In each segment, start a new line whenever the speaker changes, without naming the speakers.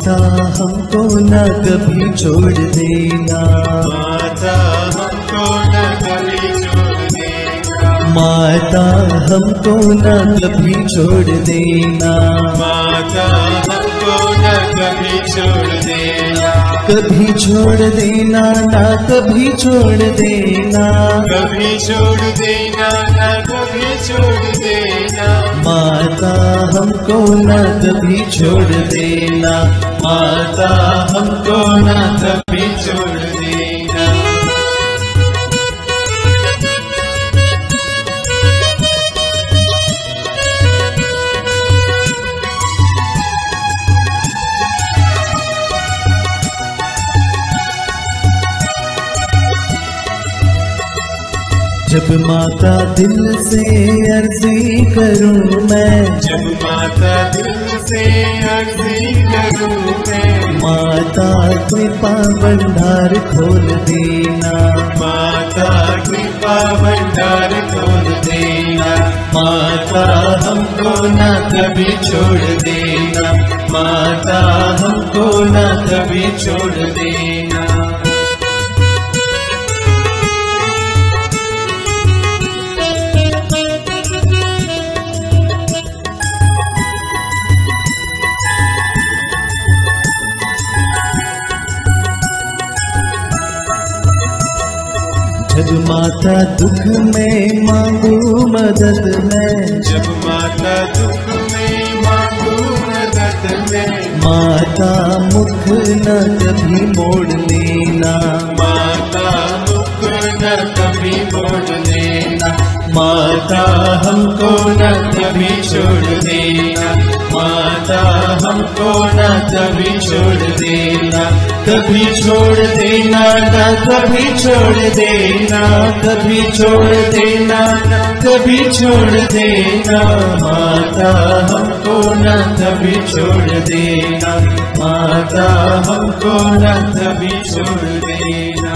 माता हमको न कभी छोड़ देना,
माता हमको न कभी छोड़ देना,
माता हमको न कभी छोड़ देना,
माता हमको न कभी छोड़ देना,
कभी छोड़ देना ना कभी छोड़ देना,
कभी छोड़ देना न कभी छोड़ देना,
माता हमको न कभी छोड़ देना,
माता हमको न कभी छोड़ देना।
जब माता दिल से अर्जी करूं मैं,
जब माता दिल से अर्जी करूं मैं,
माता कृपा भंडार खोल देना,
माता कृपा भंडार खोल देना,
माता
हमको न कभी छोड़ देना, माता हमको न कभी छोड़ देना।
जब माता दुख में मांगू मदद मैं,
जब माता दुख में मांगू मदद में,
माता मुख न कभी मोड़ लेना,
माता मुख न कभी मोड़ लेना, माता हमको न कभी छोड़ देना, माता हमको न कभी छोड़ देना, कभी छोड़ देना न कभी छोड़ देना,
कभी छोड़ देना
कभी छोड़ देना, माता हमको न कभी छोड़ देना, माता हमको न कभी छोड़ देना।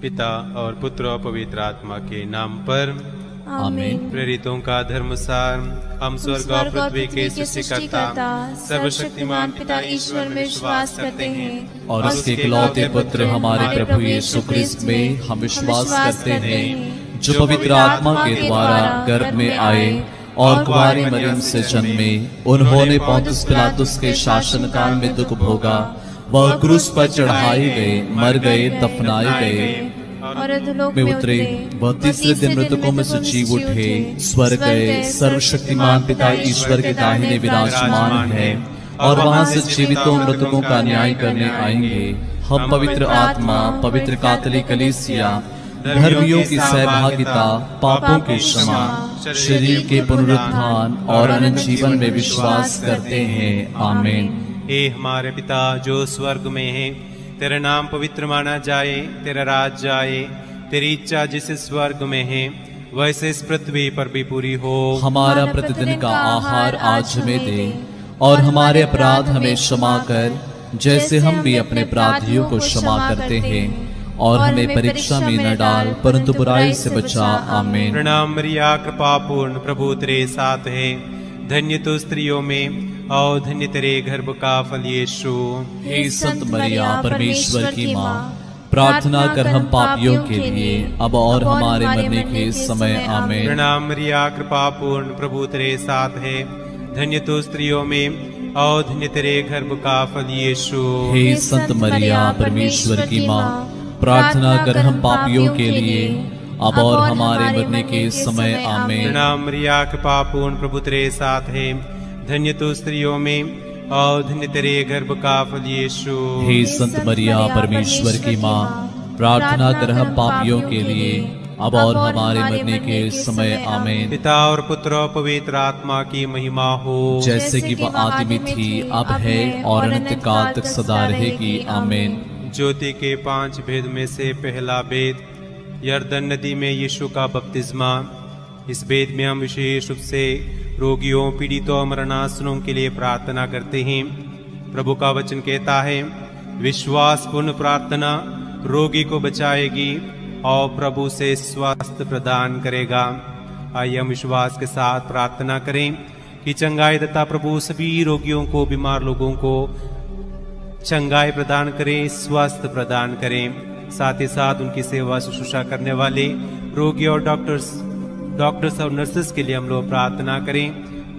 पिता और पुत्र और पवित्र आत्मा के नाम पर
आमीन।
प्रेरितों का धर्मसार। हम स्वर्ग और पृथ्वी के सृष्टिकर्ता सर्वशक्तिमान पिता ईश्वर में विश्वास करते हैं
और उसके इकलौते पुत्र हमारे प्रभु यीशु क्रिस्त में हम विश्वास करते हैं, जो पवित्र आत्मा के द्वारा गर्भ में आए और कुंवारी मरियम से जन्मे। उन्होंने पोंतियुस पिलातुस के शासन काल में दुख भोगा, वह क्रूस पर चढ़ाए गए, मर गए, दफनाए गए
और अधोलोक
में उतरे, वह तीसरे दिन मृतकों में से जी उठे, स्वर्ग गए, सर्वशक्तिमान पिता ईश्वर के दाहिने विराजमान है और वहां से जीवितों मृतकों का न्याय करने आएंगे। हम पवित्र आत्मा, पवित्र कैथोलिक कलीसिया, धर्मियों की सहभागिता, पापों के क्षमा, शरीर के पुनरुत्थान और अनंत जीवन में विश्वास करते हैं। आमीन।
हे हमारे पिता जो स्वर्ग में है, तेरा नाम पवित्र माना जाए, तेरा राज आए, तेरी इच्छा जैसे स्वर्ग में है वैसे इस पृथ्वी पर भी पूरी हो।
हमारा प्रतिदिन का आहार आज हमें दे और हमारे अपराध हमें क्षमा कर, जैसे हम भी अपने अपराधियों को क्षमा करते हैं, और हमें परीक्षा में न डाल परंतु बुराई से बचा। आमीन।
प्रणाम मरिया, कृपा पूर्ण, प्रभु तेरे साथ है, धन्य तो स्त्रियों में और धन्य तेरे गर्भ का फल यीशु।
हे संत मरिया परमेश्वर की माँ, प्रार्थना कर हम पापियों के लिए अब और हमारे मरने के समय। आमीन।
प्रणाम मरिया, कृपा पूर्ण, प्रभु तेरे साथ है, धन्य तो स्त्रियों में और धन्य तेरे गर्भ का फल यीशु।
हे संत मरिया परमेश्वर की माँ, प्रार्थना कर हम पापियों के लिए अब और हमारे मरने के समय। आमीन।
प्रणाम मरिया, कृपा पूर्ण, प्रभु तेरे साथ है, धन्य तो स्त्रियों में और धन्य तेरे गर्भ का फल यीशु।
हे संत मरिया परमेश्वर की माँ, प्रार्थना कर हम पापियों के लिए अब और हमारे मरने के समय। आमीन।
पिता और पुत्र और पवित्र आत्मा की महिमा हो,
जैसे कि वह आदि में थी, अब है और अनंत काल तक सदा रहेगी। आमीन।
ज्योति के 5 भेद में से पहला भेद, यरदन नदी में यीशु का बपतिस्मा। इस भेद में हम विशेष रूप से रोगियों, पीड़ितों और मरणासनों के लिए प्रार्थना करते हैं। प्रभु का वचन कहता है, विश्वास पूर्ण प्रार्थना रोगी को बचाएगी और प्रभु से स्वास्थ्य प्रदान करेगा। आइए हम विश्वास के साथ प्रार्थना करें। कि चंगाई तथा प्रभु सभी रोगियों को, बीमार लोगों को चंगाई प्रदान करें, स्वास्थ्य प्रदान करें। साथ ही साथ उनकी सेवा शुश्रूषा करने वाले रोगी और डॉक्टर्स और नर्सेस के लिए हम लोग प्रार्थना करें।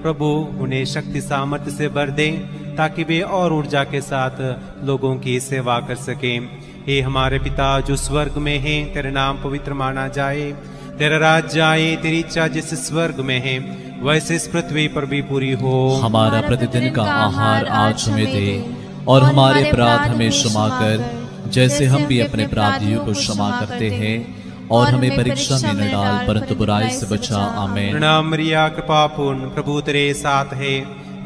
प्रभु उन्हें शक्ति सामर्थ्य से भर दें ताकि वे और ऊर्जा के साथ लोगों की सेवा कर सकें। हे हमारे पिता जो स्वर्ग में है, तेरा नाम पवित्र माना जाए, तेरा राज्य आए, तेरी इच्छा जैसे स्वर्ग में है वैसे इस पृथ्वी पर भी पूरी हो।
हमारा प्रतिदिन का आहार आज हमें दे, और हमारे अपराध हमें क्षमा कर जैसे हम भी अपने अपराधियों को क्षमा करते हैं, और हमें परीक्षा में न डाल परंतु बुराई से बचा। आमीन।
प्रणाम मरिया, कृपा पूर्ण, प्रभु तेरे साथ है,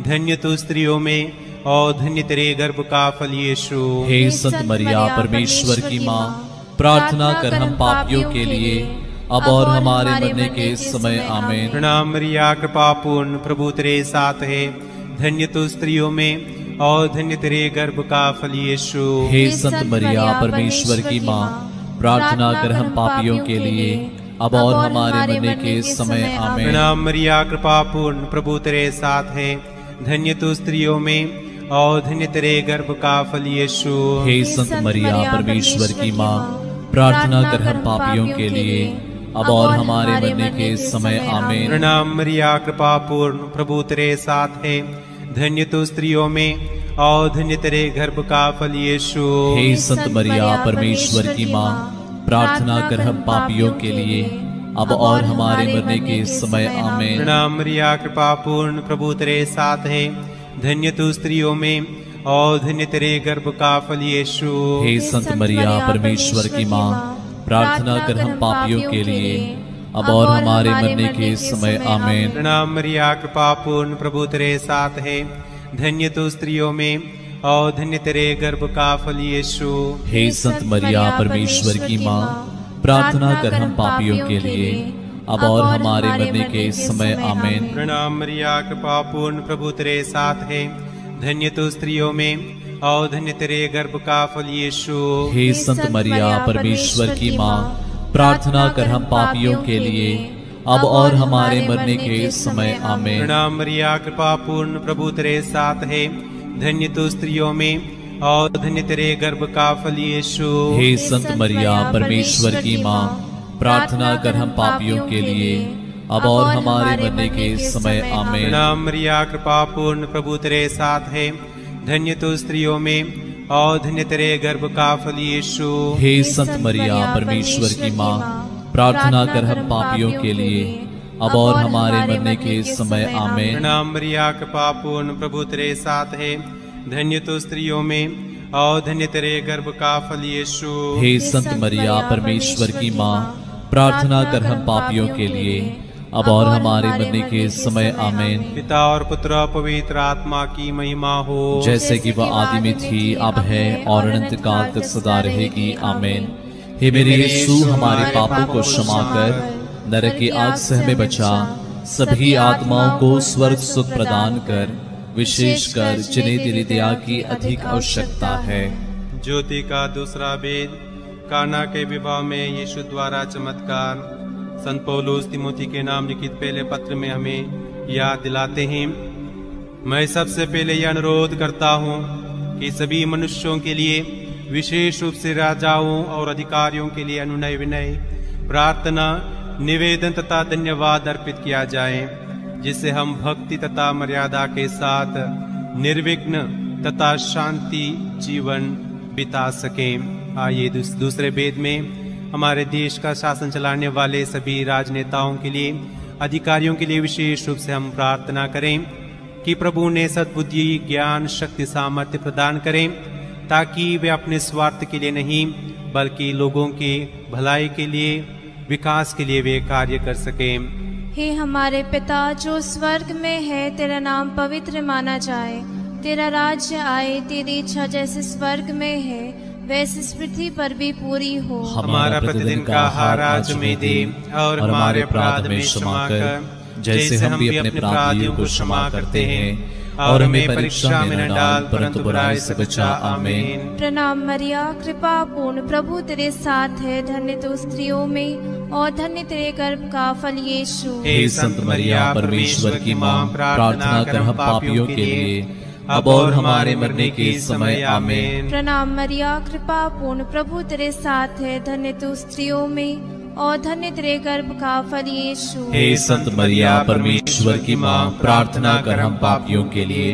धन्य तू स्त्रियों में और धन्य तेरे गर्भ का फल यीशु।
हे संत मरिया, परमेश्वर की माँ, प्रार्थना कर हम पापियों के लिए अब और हमारे मरने के समय। आमीन।
प्रणाम मरिया, कृपा पूर्ण, प्रभु तेरे साथ है, धन्य तू स्त्रियों में और धन्य तेरे गर्भ का फल यीशु।
हे संत मरिया, परमेश्वर की माँ, प्रार्थना कर हम पापियों के लिए अब और हमारे मरने के समय। आमीन।
प्रणाम मरिया, कृपा पूर्ण, प्रभु तेरे साथ है, धन्य तू स्त्रियों में और धन्य तेरे गर्भ का फल यीशु।
हे संत मरिया, परमेश्वर की माँ, प्रार्थना कर हम पापियों के लिए अब और हमारे मरने के समय। आमीन।
प्रणाम मरिया, कृपा पूर्ण, प्रभु तेरे साथ है, धन्य तू स्त्रियों में और धन्य तेरे गर्भ का फल यीशु।
हे संत मरिया, परमेश्वर की माँ, प्रार्थना कर हम पापियों के लिए अब और हमारे मरने के समय। आमीन।
प्रणाम मरिया, कृपा पूर्ण, प्रभु तेरे साथ है, धन्य तू स्त्रियों में और धन्य तेरे गर्भ का फल यीशु।
हे संत मरिया, परमेश्वर की माँ, प्रार्थना कर हम पापियों के लिए अब और हमारे मरने के समय। आमीन।
प्रणाम मरिया, कृपा पूर्ण, प्रभु तेरे साथ है, धन्य तू स्त्रियों में और धन्य तेरे गर्भ का फल यीशु।
हे संत मरिया, परमेश्वर की माँ, प्रार्थना कर हम पापियों के लिए अब और हमारे मरने के समय। आमीन।
प्रणाम मरिया, कृपा पूर्ण, प्रभु तेरे साथ है, धन्य तू स्त्रियों में और धन्य तेरे गर्भ का फल यीशु।
हे संत मरिया, परमेश्वर की माँ, प्रार्थना कर हम पापियों के लिए अब और हमारे मरने के समय। आमीन।
प्रणाम मरिया, कृपा पूर्ण, प्रभु तेरे साथ है, धन्य तू स्त्रियों में और धन्य तेरे गर्भ का फल यीशु।
हे संत मरिया, परमेश्वर की माँ, प्रार्थना कर हम पापियों के लिए अब और हमारे मरने के समय। आमीन।
प्रणाम मरिया, कृपा पूर्ण, प्रभु तेरे साथ है, धन्य तू स्त्रियों में और धन्य तेरे गर्भ का फल यीशु।
हे संत मरिया, परमेश्वर की माँ, प्रार्थना कर हम पापियों के लिए अब और हमारे मरने के समय। आमीन।
प्रणाम मरिया, कृपा पूर्ण, प्रभु तेरे साथ है, धन्य तू स्त्रियों में और धन्य तेरे गर्भ का फल यीशु।
हे संत मरिया, परमेश्वर की माँ, प्रार्थना कर हम पापियों के लिए अब और हमारे मरने के समय। आमीन।
पिता और पुत्र पवित्र आत्मा की महिमा हो,
जैसे कि वह आदि में थी, अब है और अनंत काल तक सदा रहेगी। आमीन। हे मेरे यीशु, हमारे पापों को क्षमा कर नरक की आग से हमें बचा, सभी आत्माओं को स्वर्ग सुख प्रदान कर, विशेषकर जिन्हें तेरी दया की अधिक आवश्यकता है।
ज्योति का दूसरा भेद, काना के विवाह में यीशु द्वारा चमत्कार। संत पौलुस तिमोथी के नाम लिखित पहले पत्र में हमें याद दिलाते हैं, मैं सबसे पहले यह अनुरोध करता हूँ कि सभी मनुष्यों के लिए, विशेष रूप से राजाओं और अधिकारियों के लिए अनुनय विनय, प्रार्थना, निवेदन तथा धन्यवाद अर्पित किया जाए, जिससे हम भक्ति तथा मर्यादा के साथ निर्विघ्न तथा शांति जीवन बिता सकें। आइए दूसरे भेद में हमारे देश का शासन चलाने वाले सभी राजनेताओं के लिए, अधिकारियों के लिए विशेष रूप से हम प्रार्थना करें कि प्रभु ने सद्बुद्धि, ज्ञान, शक्ति, सामर्थ्य प्रदान करें, ताकि वे अपने स्वार्थ के लिए नहीं बल्कि लोगों की भलाई के लिए, विकास के लिए वे कार्य कर सकें।
हे हमारे पिता जो स्वर्ग में है, तेरा नाम पवित्र माना जाए, तेरा राज्य आए, तेरी इच्छा जैसे स्वर्ग में है वैसे इस पृथ्वी पर भी पूरी हो।
हमारा प्रतिदिन का आहार आज हमें दे, और हमारे अपराध में क्षमा कर, जैसे हम भी अपने अपराधियों को क्षमा करते हैं,
और हमें परीक्षा में न डाल परंतु बुराई से बचा। आमीन।
प्रणाम मरिया, कृपा पूर्ण, प्रभु तेरे साथ है, धन्य तू स्त्रियों में और धन्य तेरे गर्भ का फल यीशु।
हे संत मरिया परमेश्वर की माँ, प्रार्थना कर हम पापियों के लिए अब और हमारे मरने के समय। आमीन।
प्रणाम मरिया, कृपा पूर्ण, प्रभु तेरे साथ है, धन्य तू स्त्रियों में और धन्य तेरे गर्भ का फल यीशु।
हे संत मरिया परमेश्वर की माँ, प्रार्थना कर हम पापियों के लिए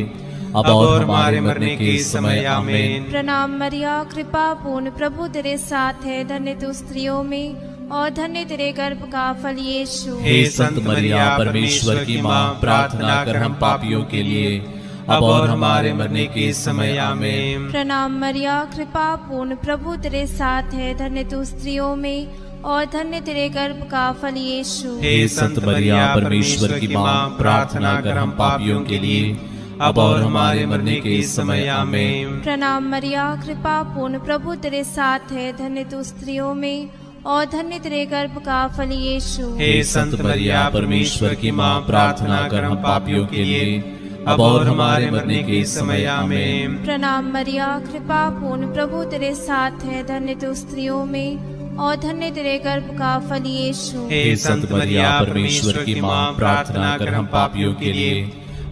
अब और हमारे मरने के समय। आमीन।
प्रणाम मरिया, कृपा पूर्ण, प्रभु तेरे साथ है, धन्य तू स्त्रियों में और धन्य तेरे गर्भ का फल यीशु।
हे संत मरिया परमेश्वर की माँ, प्रार्थना कर हम पापियों के लिए अब और हमारे मरने के समय। आमीन।
प्रणाम मरिया, कृपा पूर्ण, प्रभु तेरे साथ है, धन्य तू स्त्रियों में और धन्य तेरे गर्भ का फल यीशु।
हे संत मरिया परमेश्वर की माँ, प्रार्थना कर हम पापियों के लिए अब और हमारे मरने के समय। आमीन।
प्रणाम मरिया, कृपा पूर्ण, प्रभु तेरे साथ है, धन्य तू स्त्रियों में और धन्य तेरे गर्भ का फल यीशु।
हे संत मरिया परमेश्वर की माँ, प्रार्थना कर हम पापियों के लिए अब और हमारे मरने के समय। आमीन।
प्रणाम मरिया, कृपा पूर्ण, प्रभु तेरे साथ है, धन्य तू स्त्रियों में और धन्य तेरे गर्भ का फल यीशु।
हे संत मरिया परमेश्वर की माँ, प्रार्थना कर हम पापियों के लिए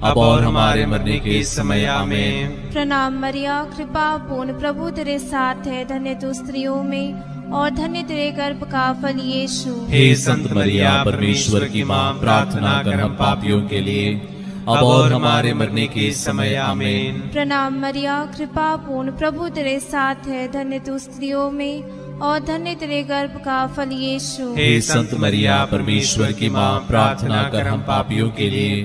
अब और हमारे मरने के समय। आमीन।
प्रणाम मरिया, कृपा पूर्ण, प्रभु तेरे साथ है, धन्य तू स्त्रियों में और धन्य तेरे गर्भ का फल यीशु।
हे संत मरिया परमेश्वर की माँ, प्रार्थना कर हम पापियों के लिए अब और हमारे मरने के समय। आमीन।
प्रणाम मरिया, कृपा पूर्ण, प्रभु तेरे साथ है, धन्य तू स्त्रियों में और धन्य तेरे गर्भ का फल यीशु।
हे संत मरिया परमेश्वर की माँ, प्रार्थना कर हम पापियों के लिए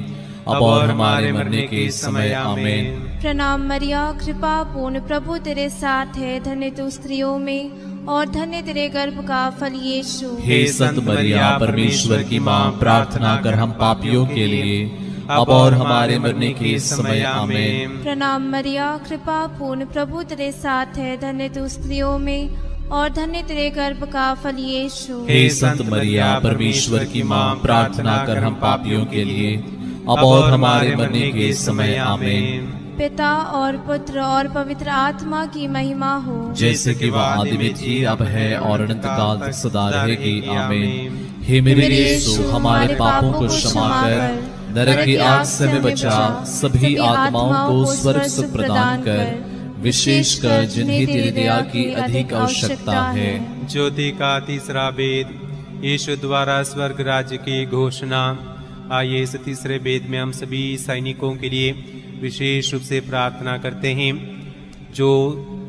अब और हमारे मरने के समय। आमीन।
प्रणाम मरिया, कृपा पूर्ण, प्रभु तेरे साथ है, धन्य तू स्त्रियों में और धन्य तेरे गर्भ का फल यीशु।
हे संत मरिया परमेश्वर की माँ, प्रार्थना कर हम पापियों के लिए अब और हमारे मरने के समय। आमीन।
प्रणाम मरिया, कृपा पूर्ण, प्रभु तेरे साथ है, धन्य तू स्त्रियों में और धन्य तेरे गर्भ का फल यीशु।
हे संत मरिया परमेश्वर की माँ, प्रार्थना कर हम पापियों के लिए अब और हमारे मरने के समय। आमीन।
पिता और पुत्र और पवित्र आत्मा की महिमा हो,
जैसे कि वह आदि में थी, अब है और अनंत काल तक सदा रहेगी। आमीन। हे मेरे यीशु, हमारे पापों को क्षमा कर, नरक की आग से हमें बचा, सभी आत्माओं को स्वर्ग सुख प्रदान कर, विशेषकर जिन्हें तेरी दया की अधिक आवश्यकता है।
ज्योति का तीसरा वेद, यीशु द्वारा स्वर्ग राज्य की घोषणा। आइए इस तीसरे वेद में हम सभी सैनिकों के लिए विशेष रूप से प्रार्थना करते हैं, जो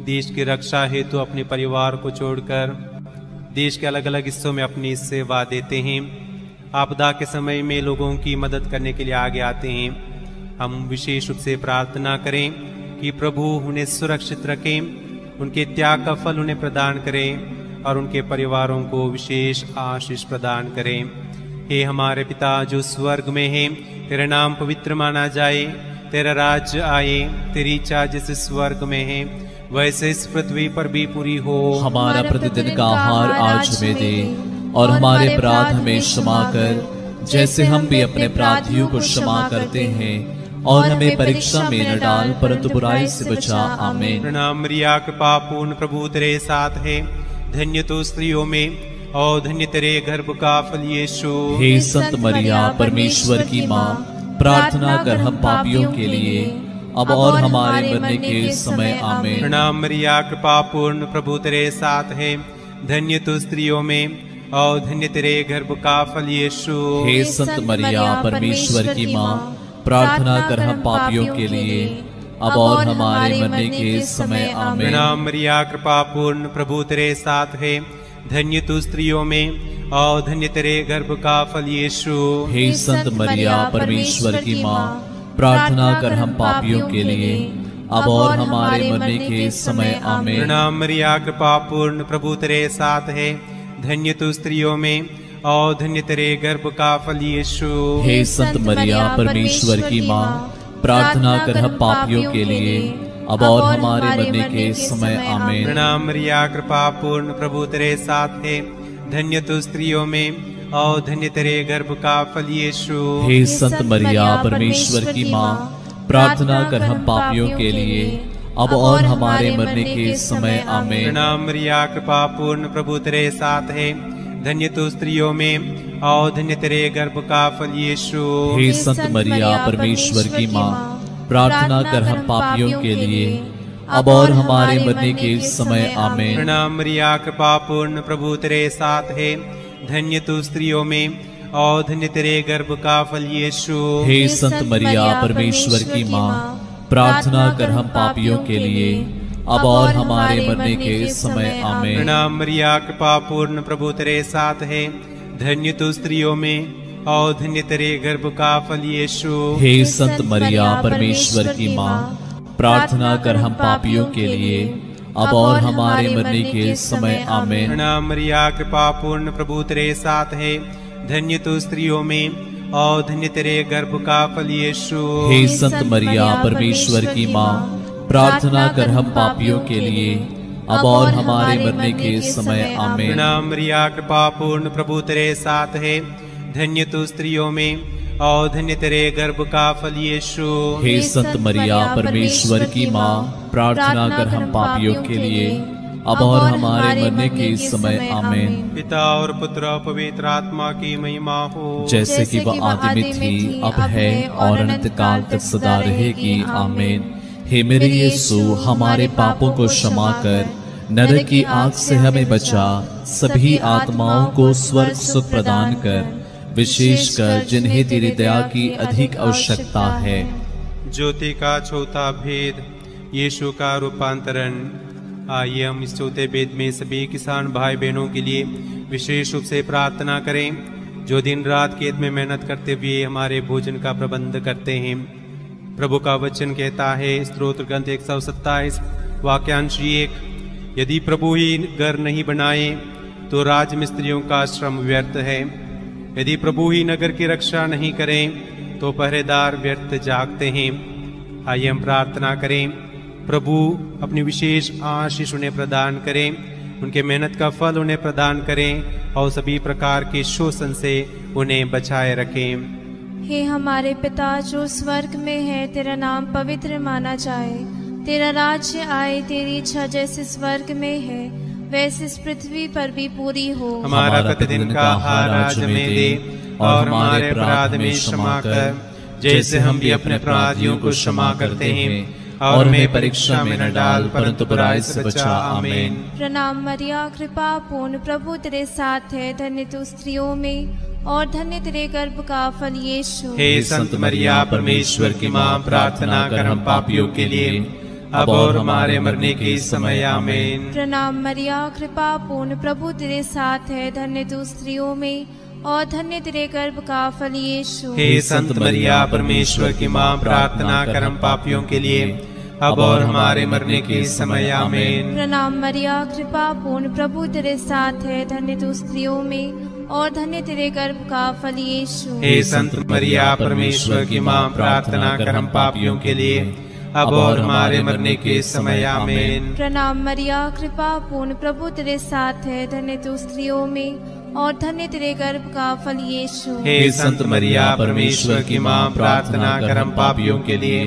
देश की रक्षा हेतु तो अपने परिवार को छोड़कर देश के अलग अलग हिस्सों में अपनी सेवा देते हैं। आपदा के समय में लोगों की मदद करने के लिए आगे आते हैं। हम विशेष रूप से प्रार्थना करें कि प्रभु उन्हें सुरक्षित रखें, उनके त्याग का फल उन्हें प्रदान करें और उनके परिवारों को विशेष आशीष प्रदान करें। हे हमारे पिता जो स्वर्ग में है, तेरा नाम पवित्र माना जाए, तेरा राज्य आए, तेरी इच्छा जैसे स्वर्ग में है वैसे इस पृथ्वी पर भी पूरी हो।
हमारा प्रतिदिन का आहार आज हमें दे और हमारे अपराध हमें क्षमा कर, जैसे हम भी अपने अपराधियों को क्षमा करते हैं, और हमें परीक्षा में न डाल परंतु बुराई से बचा। आमीन।
प्रणाम मरिया, कृपा पूर्ण, प्रभु तेरे साथ है, धन्य तो स्त्रियों में और धन्य तेरे गर्भ का फल यीशु।
हे संत मरिया परमेश्वर की माँ, प्रार्थना कर हम पापियों के लिए अब और हमारे मरने के समय। आमीन।
प्रणाम मरिया, कृपा पूर्ण, प्रभु तेरे साथ है, धन्य तो स्त्रियों में और धन्य तेरे गर्भ का फल यीशु।
हे संत मरिया परमेश्वर की माँ, प्रार्थना कर हम पापियों के लिए अब और हमारे मरने के समय। आमीन।
प्रणाम मरिया, कृपा पूर्ण, प्रभु तेरे साथ है, धन्य तू स्त्रियों में और धन्य तेरे गर्भ का फल यीशु।
हे संत मरिया परमेश्वर की माँ, प्रार्थना कर हम पापियों के लिए अब और हमारे मरने के समय। आमीन।
प्रणाम मरिया, कृपा पूर्ण, प्रभु तेरे साथ है, धन्य तू स्त्रियों में और धन्य तेरे गर्भ का फल यीशु।
हे संत मरिया परमेश्वर की माँ, प्रार्थना कर हम पापियों के लिए अब और हमारे मरने के समय। आमीन।
प्रणाम मरिया, कृपा पूर्ण, प्रभु तेरे साथ है, धन्य तू स्त्रियों में और धन्य तेरे गर्भ का फल यीशु।
हे संत मरिया परमेश्वर की माँ, प्रार्थना कर हम पापियों के लिए अब और हमारे मरने के समय आमीन।
प्रणाम मरिया, कृपा पूर्ण, प्रभु तेरे साथ है, धन्य तू स्त्रियों में और धन्य तेरे गर्भ का फल यीशु।
हे संत मरिया, परमेश्वर की माँ, प्रार्थना कर हम पापियों के लिए अब और हमारे मरने के समय आमीन।
प्रणाम मरिया, कृपा पूर्ण, प्रभु तेरे साथ है, धन्य तू स्त्रियों में और धन्य तेरे गर्भ का फल यीशु।
हे संत मरिया, परमेश्वर की माँ, प्रार्थना कर हम पापियों के लिए अब और हमारे मरने के समय आमीन।
प्रणाम मरिया, कृपा पूर्ण, प्रभु तेरे साथ है, धन्य तू स्त्रियों में और धन्य तेरे गर्भ का फल यीशु।
हे संत मरिया, परमेश्वर की माँ, प्रार्थना कर हम पापियों के लिए अब और हमारे मरने के समय आमीन।
प्रणाम मरिया, कृपा पूर्ण, प्रभु तेरे साथ है, धन्य तू स्त्रियों में और धन्य तेरे गर्भ का फल यीशु।
हे संत मरिया, परमेश्वर की माँ, प्रार्थना कर हम पापियों के लिए अब और हमारे मरने के समय आमीन।
प्रणाम मरिया, कृपा पूर्ण, प्रभु तेरे साथ है, धन्य तू स्त्रियों में और धन्य तेरे गर्भ का फल यीशु।
हे संत मरिया, परमेश्वर की माँ, प्रार्थना कर हम पापियों के लिए अब और हमारे मरने के समय आमीन।
पिता और पुत्र और पवित्र आत्मा की महिमा हो,
जैसे कि वह आदि में थी, अब है और अनंत काल तक सदा रहेगी आमीन। हे मेरे यीशु, हमारे पापों को क्षमा कर, नरक की आग से हमें बचा, सभी आत्माओं को स्वर्ग सुख प्रदान कर, विशेषकर जिन्हें तेरी दया की अधिक आवश्यकता है।
ज्योति का चौथा भेद, यीशु का रूपांतरण। आइए हम इस चौथे भेद में सभी किसान भाई बहनों के लिए विशेष रूप से प्रार्थना करें, जो दिन रात खेत में मेहनत करते हुए हमारे भोजन का प्रबंध करते हैं। प्रभु का वचन कहता है, स्तोत्र ग्रंथ 127 वाक्यांश 1, यदि प्रभु ही घर नहीं बनाए तो राजमिस्त्रियों का श्रम व्यर्थ है। यदि प्रभु ही नगर की रक्षा नहीं करें तो पहरेदार व्यर्थ जागते हैं। आइए हम प्रार्थना करें, प्रभु अपनी विशेष आशीष उन्हें प्रदान करें, उनके मेहनत का फल उन्हें प्रदान करें और सभी प्रकार के शोषण से उन्हें बचाए रखें।
हे हमारे पिता जो स्वर्ग में है, तेरा नाम पवित्र माना जाए, तेरा राज्य आए, तेरी इच्छा जैसे स्वर्ग में है वैसे इस पृथ्वी पर भी पूरी हो।
हमारा प्रतिदिन का आहार आज हमें दे और हमारे अपराध में क्षमा कर, जैसे हम भी अपने अपराधियों को क्षमा करते हैं, और हमें परीक्षा में न डाल परंतु बुराई से बचा। आमीन।
प्रणाम मरिया, कृपा पूर्ण, प्रभु तेरे साथ है, धन्य तू स्त्रियों में और धन्य तेरे गर्भ का फल यीशु।
हे संत मरिया, परमेश्वर की माँ, प्रार्थना कर हम पापियों के लिए अब और हमारे मरने के समय। आमीन।
प्रणाम मरिया, कृपा पूर्ण, प्रभु तेरे साथ है, धन्य तू स्त्रियों में और धन्य तेरे गर्भ का फल यीशु।
हे संत मरिया, परमेश्वर की माँ, प्रार्थना कर हम पापियों के लिए अब और हमारे मरने के समय। आमीन।
प्रणाम मरिया, कृपा पूर्ण, प्रभु तेरे साथ है, धन्य तू स्त्रियों में और धन्य तेरे गर्भ का फल यीशु।
हे संत मरिया, परमेश्वर की माँ, प्रार्थना कर हम पापियों के लिए अब और हमारे मरने के समय। आमीन।
प्रणाम मरिया, कृपा पूर्ण, प्रभु तेरे साथ है, धन्य तू स्त्रियों में और धन्य तेरे गर्भ का फल यीशु।
हे संत मरिया, परमेश्वर की माँ, प्रार्थना कर हम पापियों के लिए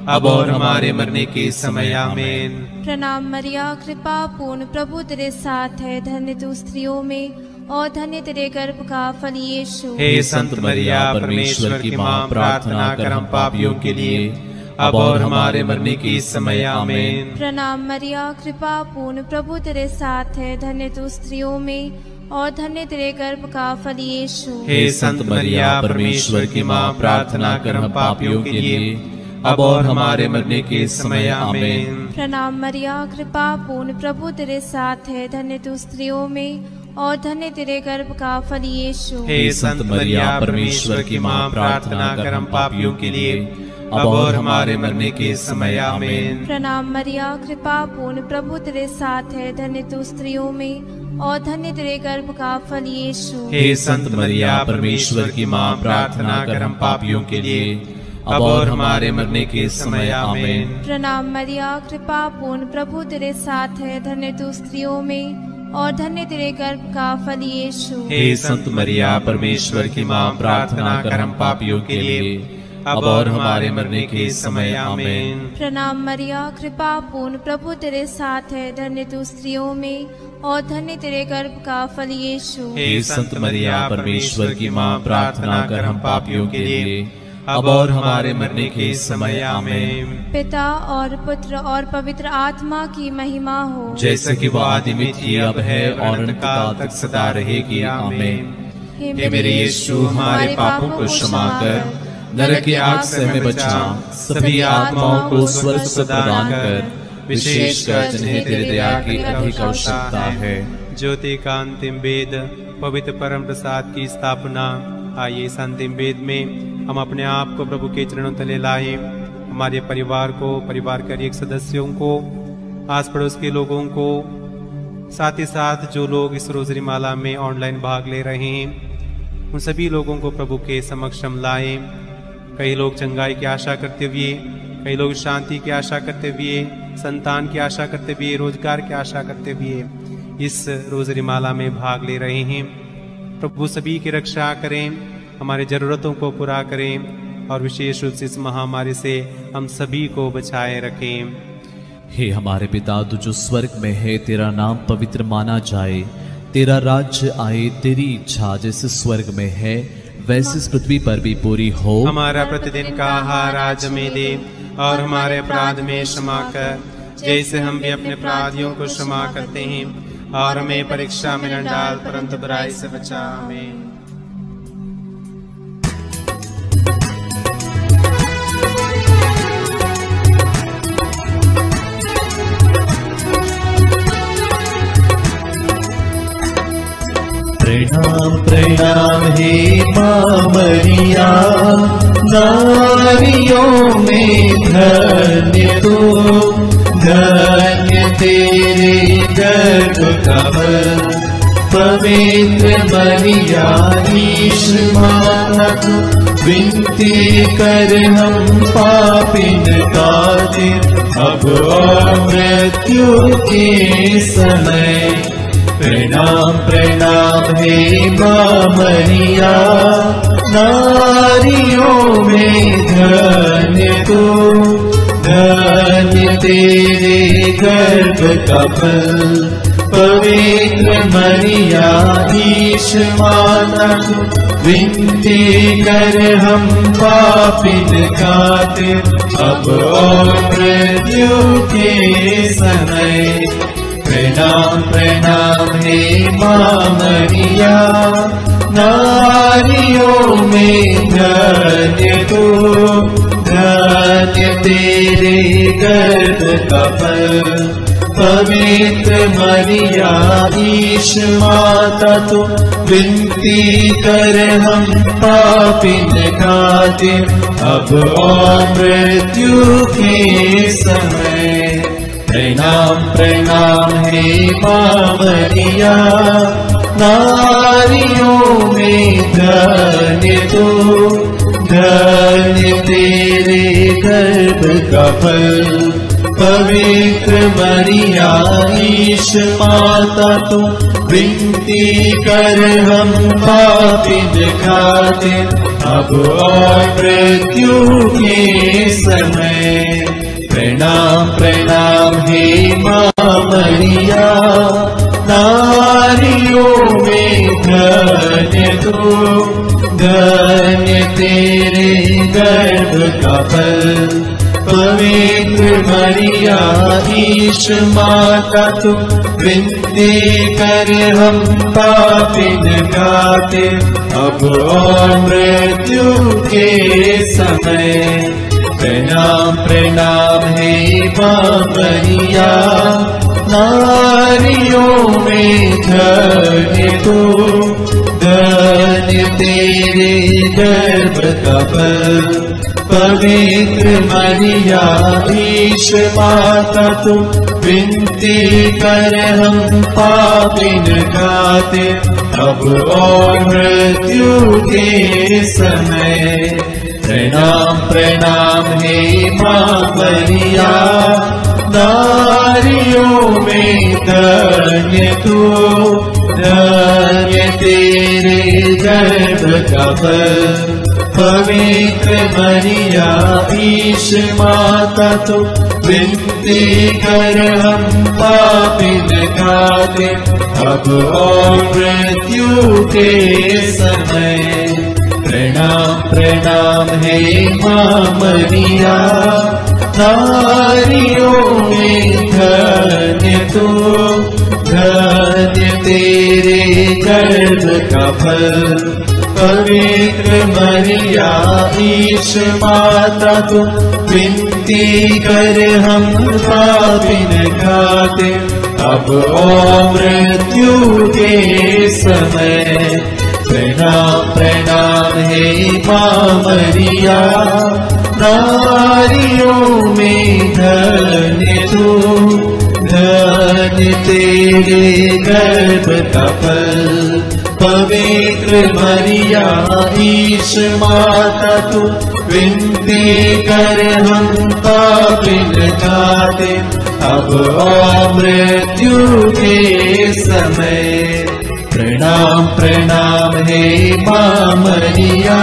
अब और हमारे मरने के समय। आमीन।
प्रणाम मरिया, कृपा पूर्ण, प्रभु तेरे साथ है, धन्य तू स्त्रियों में और धन्य तेरे गर्भ का फल यीशु।
हे संत मरिया, परमेश्वर की माँ, प्रार्थना कर हम पापियों के लिए अब और हमारे मरने के समय। आमीन।
प्रणाम मरिया, कृपा पूर्ण, प्रभु तेरे साथ है, धन्य तू स्त्रियों में और धन्य तेरे गर्भ का फल यीशु।
हे संत मरिया, परमेश्वर की माँ, प्रार्थना कर हम पापियों के लिए अब और हमारे मरने के समय। आमीन।
प्रणाम मरिया, कृपा पूर्ण, प्रभु तेरे साथ है, धन्य तू स्त्रियों में और धन्य तेरे गर्भ का फल यीशु।
हे संत मरिया, परमेश्वर की माँ, प्रार्थना कर हम पापियों के लिए अब और हमारे मरने के समय। आमीन।
प्रणाम मरिया, कृपा पूर्ण, प्रभु तेरे साथ है, धन्य तू स्त्रियों में और धन्य तेरे गर्भ का फल यीशु।
हे संत मरिया, परमेश्वर की माँ, प्रार्थना कर हम पापियों के लिए अब और हमारे मरने के समय। आमीन।
प्रणाम मरिया, कृपा पूर्ण, प्रभु तेरे साथ है, धन्य तू स्त्रियों में और धन्य तेरे गर्भ का फल यीशु।
हे संत मरिया, परमेश्वर की माँ, प्रार्थना कर हम पापियों के लिए
अब और हमारे मरने के समय आमीन।
प्रणाम मरिया, कृपा पूर्ण, प्रभु तेरे साथ है, धन्य तू स्त्रियों में और धन्य तेरे गर्भ का फल यीशु।
हे संत मरिया परमेश्वर की माँ, प्रार्थना कर हम पापियों के लिए अब और हमारे मरने के समय आमीन।
पिता और पुत्र और पवित्र आत्मा की महिमा हो,
जैसे कि वो आदि में थी, अब है और अनंतकाल तक सदा रहेगी आमीन। हे मेरे यीशु, हमारे पापों को क्षमा कर, नरक की आग से हमें बचा, सभी आत्माओं को स्वर्ग सुख प्रदान कर, विशेषकर जिन्हें तेरे दया की अधिक आवश्यकता है।
ज्योति का अंतिम वेद, पवित्र परम प्रसाद की स्थापना। आइए इस अंतिम वेद में हम अपने आप को प्रभु के चरणों तले लाएं। हमारे परिवार को, परिवार के एक सदस्यों को, आस पड़ोस के लोगों को, साथ ही साथ जो लोग इस रोजरी माला में ऑनलाइन भाग ले रहे हैं, उन सभी लोगों को प्रभु के समक्ष हम लाएं। कई लोग चंगाई की आशा करते हुए, कई लोग शांति की आशा करते हुए, संतान की आशा करते हुए, रोजगार की आशा करते हुए इस रोजरी माला में भाग ले रहे हैं। प्रभु सभी की रक्षा करें, हमारी जरूरतों को पूरा करें और विशेष रूप से इस महामारी से हम सभी को बचाए रखें।
हे हमारे पिता, तू जो स्वर्ग में है, तेरा नाम पवित्र माना जाए, तेरा राज्य आए, तेरी इच्छा जैसे स्वर्ग में है वैसे इस पृथ्वी पर भी पूरी हो।
हमारा प्रतिदिन का आहार आज हमें दे और हमारे अपराध में क्षमा कर, जैसे हम भी अपने अपराधियों को क्षमा करते हैं, और हमें परीक्षा में न डाल परंतु बुराई से बचा। आमीन।
प्रणाम प्रणाम हे माँ मरिया, नारियों में धन्य तू, धन्य तेरे गर्भ का फल। पवित्र मरिया ईश माता तू, विनती कर हम पापिन खातिर, अब और मृत्यु के समय। प्रणाम प्रणाम हे माँ मरिया, नारियों में धन्य तू, धन्य तेरे गर्भ का फल। पवित्र मरिया ईश माता तू, विनती कर हम पापिन खातिर, अब और मृत्यु के समय। प्रणाम प्रणाम हे माँ मरिया, नारियों में धन्य तू, धन्य तेरे गर्भ का फल। पवित्र मरिया ईश माता तू, विनती कर हम पापिन खातिर, अब और मृत्यु के समय। प्रणाम प्रणाम हे माँ मरिया, नारियों में धन्य तू, धन्य तेरे गर्भ का फल। पवित्र मरिया ईश माता तू, विनती कर हम पापिन खातिर, अब और मृत्यु के समय। प्रणाम प्रणाम हे माँ मरिया, नारियों में धन्य तू, धन्य तेरे गर्भ का फल। पवित्र मरिया ईश माता तू, विनती कर हम पापिन खातिर, अब और मृत्यु के समय। प्रणाम प्रणाम हे माँ मरिया, नारियों में धन्य तू, धन्य तेरे गर्भ का फल। पवित्र मरिया ईश माता तू, विनती कर हम पापिन खातिर, अब और मृत्यु के समय। प्रणाम प्रणाम हे माँ मरिया, नारियों में धन्य तू, धन्य तेरे गर्भ का फल। पवित्र मरिया ईश माता तो विनती कर हम पापिन खाते अब और मृत्यु के समय। प्रणाम प्रणाम हे मां मरिया, नारियों में धन्य तू, धन्य तेरे गर्भ का फल। पवित्र मरिया ईश माता तू विनती कर हम पापिन खाते अब और मृत्यु के समय। प्रणाम प्रणाम हे मां मरिया, नारियों में धन्य तू, धन्य तेरे गर्भ का फल। पवित्र मरिया ईश माता तू विनती कर हम पापिन खाते अब और मृत्यु के समय। प्रणाम प्रणाम हे मां मरिया,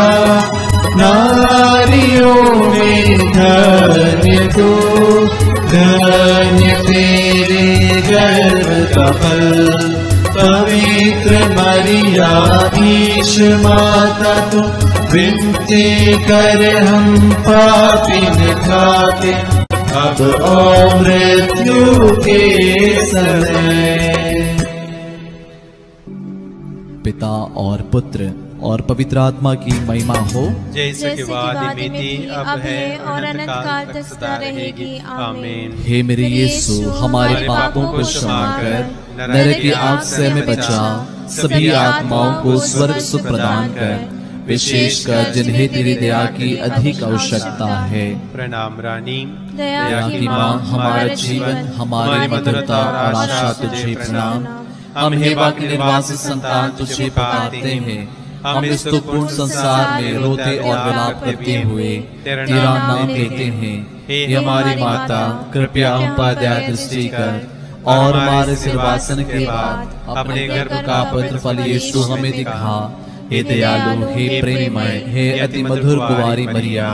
नारियों में धन्य तू, धन्य तेरे गर्भ का फल। पवित्र मरिया ईश माता तू विनती कर हम पापिन खाते अब और मृत्यु के समय।
पिता और पुत्र और पवित्र आत्मा की महिमा हो,
जैसे कि वादी में थी अब है और अनंत काल तक सदा रहेगी। आमीन।
हे मेरे यीशु, हमारे पापों को क्षमा कर, नरक की आग से हमें बचा, सभी आत्माओं को स्वर्ग सुख प्रदान कर, विशेषकर जिन्हें तेरी दया की अधिक आवश्यकता है।
प्रणाम रानी,
दया की माँ, हमारा जीवन, हमारी मधुरता और आशा तुझे प्रणाम। हम हेवा के निर्वासित संतान तुझे पुकारते हैं। हम इस दुखपूर्ण संसार में रोते और विलाप करते हुए तेरा नाम लेते हैं। हे हमारी माता, कृपया हम पर दया दृष्टि कर और हमारे सिरवासन के बाद अपने गर्भ का पवित्र फल यीशु हमें दिखा। हे दयालु, हे प्रेममय, हे अति मधुर कुंवारी मरिया।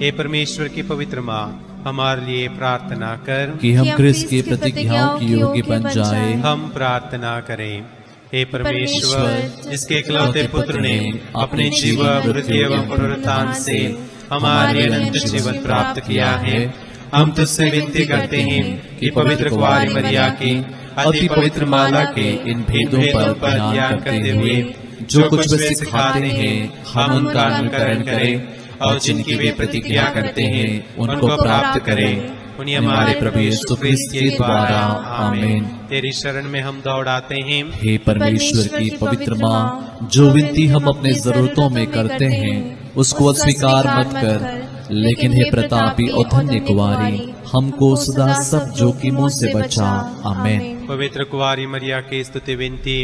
हे परमेश्वर की पवित्र माँ, हमारे लिए प्रार्थना कर
कि हम क्रिस्त की प्रतिज्ञाओं की योग्य बन जाए।
हम प्रार्थना करें। हे परमेश्वर, जिसके इकलौते पुत्र ने अपने जीवन, मृत्यु एवं पुनरुत्थान से हमारे अनंत जीवन प्राप्त किया है, हम तुझसे विनती करते हैं कि पवित्र कुंवारी मरिया की अति पवित्र माला के इन भेदों पर ध्यान करते हुए जो कुछ वे सिखाते हैं हम उनका अनुकरण करें और जिनकी वे प्रतिज्ञा करते हैं उनको प्राप्त करें। उन्हें हमारे प्रभु यीशु क्रिस्त के द्वारा। आमीन। तेरी शरण में हम दौड़ाते हैं।
हे परमेश्वर की पवित्र माँ, जो विनती हम अपने जरूरतों में करते हैं उसको अस्वीकार मत कर, लेकिन हे प्रतापी और धन्य कुंवारी, हमको सदा सब जोखिमों से बचा। आमीन।
पवित्र कुंवारी मरिया की स्तुति विनती।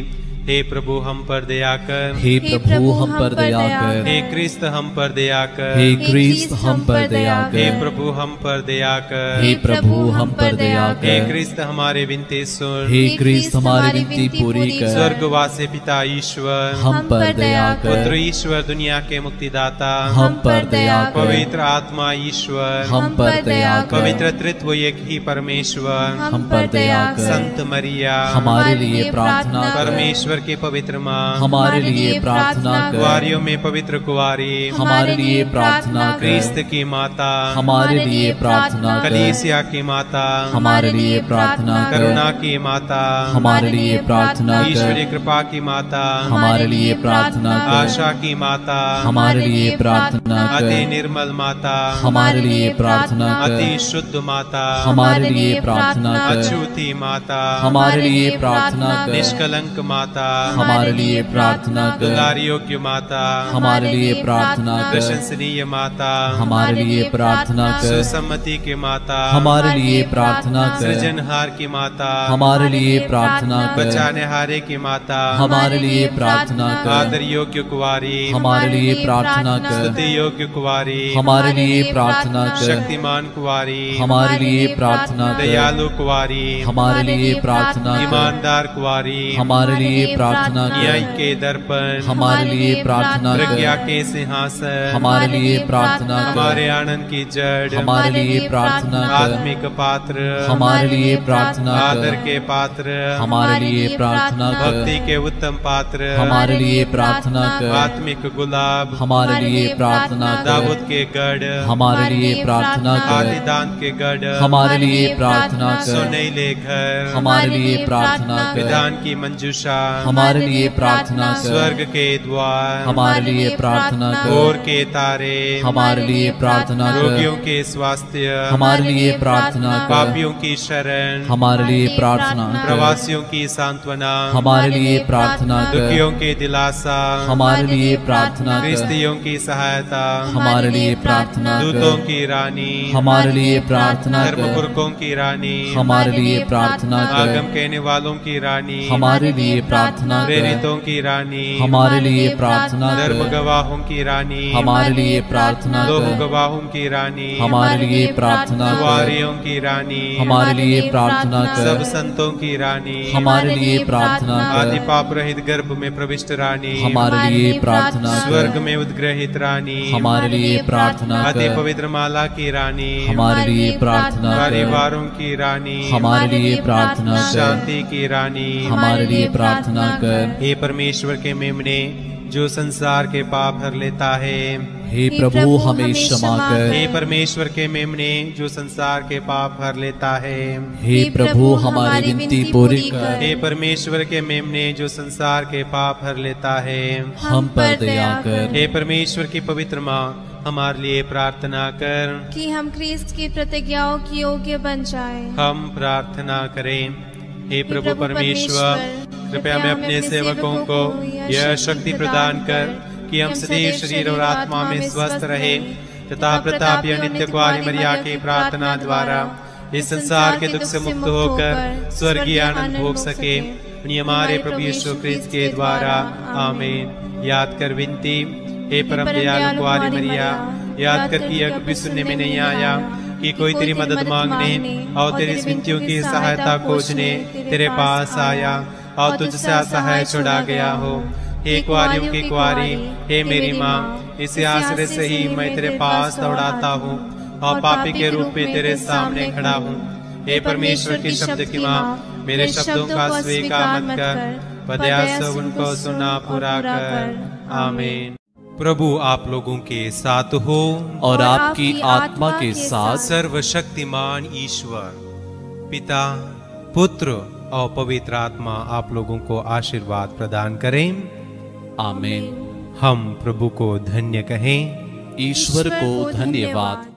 हे प्रभु हम पर दया कर,
हे प्रभु हम पर दया कर,
हे क्रिस्त हम पर दया कर,
हे क्रिस्त हम पर दया कर,
हे प्रभु हम पर दया कर,
हे प्रभु हम पर दया कर,
हे क्रिस्त हमारे विनती सुन,
हे क्रिस्त हमारी विनती पूरी कर।
स्वर्गवासी पिता ईश्वर
हम पर दया कर,
पुत्र ईश्वर दुनिया के मुक्तिदाता
हम पर दया कर,
पवित्र आत्मा ईश्वर
हम पर दया कर,
पवित्र त्रित्व एक ही परमेश्वर
हम पर दया कर।
संत मरिया
हमारे लिए प्रार्थना कर,
परमेश्वर की पवित्र माँ
हमारे लिए प्रार्थना कर,
कुंवारियों में पवित्र कुंवारी
हमारे लिए प्रार्थना कर,
क्रिस्त की माता
हमारे लिए प्रार्थना कर,
कलीसिया की माता
हमारे लिए प्रार्थना कर,
करुणा की माता
हमारे लिए प्रार्थना कर,
ईश्वरीय कृपा की माता
हमारे लिए प्रार्थना कर,
आशा की माता
हमारे लिए प्रार्थना कर,
अति निर्मल माता
हमारे लिए प्रार्थना कर,
अति शुद्ध माता
हमारे लिए प्रार्थना कर,
अछूती माता
हमारे लिए प्रार्थना कर,
निष्कलंक माता
हमारे लिए प्रार्थना कर,
दुलारी योग्य माता
हमारे लिए प्रार्थना कर,
प्रशंसनीय माता
हमारे लिए प्रार्थना कर,
सुसम्मति की माता
हमारे लिए प्रार्थना कर,
सृजनहार की माता
हमारे लिए प्रार्थना कर,
बचाने हारे की माता
हमारे लिए प्रार्थना कर,
आदर योग्य कुंवारी
हमारे लिए प्रार्थना कर,
स्तुति योग्य कुंवारी
हमारे लिए प्रार्थना कर,
शक्तिमान कुंवारी
हमारे लिए प्रार्थना कर,
दयालु कुंवारी
हमारे लिए प्रार्थना कर,
ईमानदार कुंवारी
हमारे लिए प्रार्थना
न्याय
कर।
के दर्पण,
हमारे लिए प्रार्थना
प्रज्ञा
कर।
के सिंहासन,
हमारे लिए प्रार्थना
हमारे
कर।
आनंद की जड़,
हमारे लिए प्रार्थना कर।
आत्मिक पात्र,
हमारे लिए प्रार्थना
आदर
कर।
के पात्र,
हमारे लिए प्रार्थना
भक्ति
कर।
के उत्तम पात्र,
हमारे लिए प्रार्थना कर।
आत्मिक गुलाब,
हमारे लिए प्रार्थना कर।
दाऊद के गढ़,
हमारे लिए प्रार्थना कर।
आदिदान के गढ़,
हमारे लिए प्रार्थना कर।
सुनैले घर,
हमारे लिए प्रार्थना कर।
विधान की मंजूषा,
हमारे लिए प्रार्थना कर।
स्वर्ग के द्वार,
हमारे लिए प्रार्थना
भोर
कर।
के तारे,
हमारे लिए प्रार्थना
रोगियों
कर।
के स्वास्थ्य,
हमारे लिए प्रार्थना कर।
पापियों की शरण,
हमारे लिए प्रार्थना कर।
प्रवासियों की सांत्वना,
हमारे लिए प्रार्थना कर।
दुखियों के दिलासा,
हमारे लिए प्रार्थना कर।
गृहस्थियों की सहायता,
हमारे लिए प्रार्थना
दूतों
कर।
की रानी,
हमारे लिए प्रार्थना कर।
धर्मपुरखों की रानी,
हमारे लिए प्रार्थना
आगम
कर।
कहने वालों की रानी,
हमारे लिए प्रार्थना कर।
प्रेरितों की रानी,
हमारे लिए प्रार्थना
धर्म
कर।
गवाहों की रानी,
हमारे लिए प्रार्थना
लोक
कर।
गवाहों की रानी,
हमारे लिए प्रार्थना कर।
कुंवारियों की रानी,
हमारे लिए प्रार्थना
सब
कर।
संतों की रानी,
हमारे लिए प्रार्थना
आदि
कर।
पाप रहित गर्भ में प्रविष्ट रानी,
हमारे लिए प्रार्थना
स्वर्ग
कर।
में उद्ग्रहित रानी,
हमारे लिए प्रार्थना
अति
कर।
पवित्र माला की रानी,
हमारे लिए प्रार्थना कर।
परिवारों की रानी,
हमारे लिए प्रार्थना कर।
शांति की रानी,
हमारे लिए प्रार्थना कर।
हे परमेश्वर के मेमने जो संसार के पाप हर लेता है,
हे प्रभु हमें क्षमा कर।
हे परमेश्वर के मेमने जो संसार के पाप हर लेता है,
हे प्रभु हमारी विनती पूरी कर।
हे परमेश्वर के मेमने जो संसार के पाप हर लेता है,
हम पर दया कर।
हे परमेश्वर की पवित्र माँ हमारे लिए प्रार्थना कर।
कि हम क्रिस्त की प्रतिज्ञाओं की योग्य बन जाएं।
हम प्रार्थना करें। हे प्रभु परमेश्वर, कृपया मैं अपने सेवकों को यह शक्ति प्रदान कर कि हम सदैव शरीर और आत्मा में स्वस्थ रहे तथा प्रतापी नित्य कुंवारी मरिया की प्रार्थना द्वारा इस संसार के दुख से मुक्त होकर स्वर्गीय आनंद भोग सके। हमारे प्रभु यीशु क्रिस्त के द्वारा आमीन। याद कर विनती। हे परम दयालु कुंवारी मरिया, याद कर कि यह कभी सुनने में नहीं आया कि कोई तेरी मदद मांगने और तेरी विनतियों की सहायता खोजने तेरे पास आया और तुझसे असहाय छोड़ा गया हो। हे कुंवारियों की कुंवारी, हे मेरी माँ, इसी आश्रय से ही मैं तेरे पास दौड़ाता हूँ और पापी के रूप में तेरे सामने खड़ा हूँ। हे परमेश्वर के शब्द की माँ, मेरे शब्दों का स्वीकार मत कर, पदया से उनको सुना पूरा कर। आमीन। प्रभु आप लोगों के साथ हो
और आपकी आत्मा के साथ।
सर्वशक्तिमान ईश्वर पिता, पुत्र और पवित्र आत्मा आप लोगों को आशीर्वाद प्रदान करें।
आमीन।
हम प्रभु को धन्य कहें।
ईश्वर को धन्यवाद।